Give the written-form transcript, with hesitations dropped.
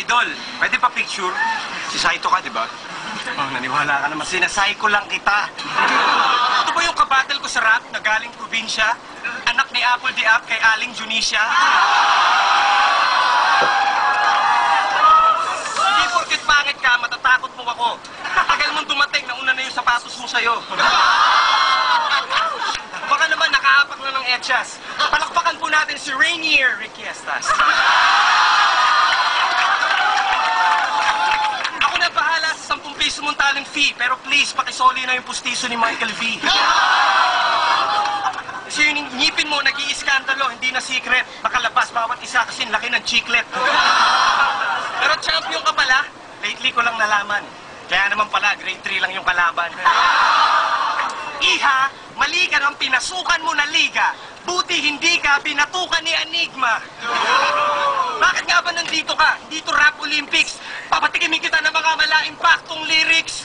Idol, pwede pa picture? Si Saito ka, di ba? Oh, naniwala ka naman. Sinasay ko lang kita. Ito ba yung kabattle ko sa rap na galing probinsya? Anak ni Apple di Ap kay Aling Junisha? Hindi porket pangit ka, matatakot mo ako. Tagal mong dumating, nauna na yung sapatos mo sa'yo. Baka naman nakaapak na ng etchas. Palakpakan po natin si Rainier Requiestas. Ako na bahala sa 10 piso mong talent fee, pero please, pakisoli na yung pustiso ni Michael V. Kasi yung ngipin mo, nag-iiskandalo, hindi na secret. Makalabas bawat isa kasi laki ng chiclet. Pero champion ka pala, lately ko lang nalaman. Kaya naman pala, grade 3 lang yung kalaban. Iha, mali ka nang pinasukan mo na liga. Buti hindi ka binatukan ni Enigma. Bakit nga ba nandito ka? Dito Rap Olympics. Papatikimin kita ng mga mala-impactong lyrics.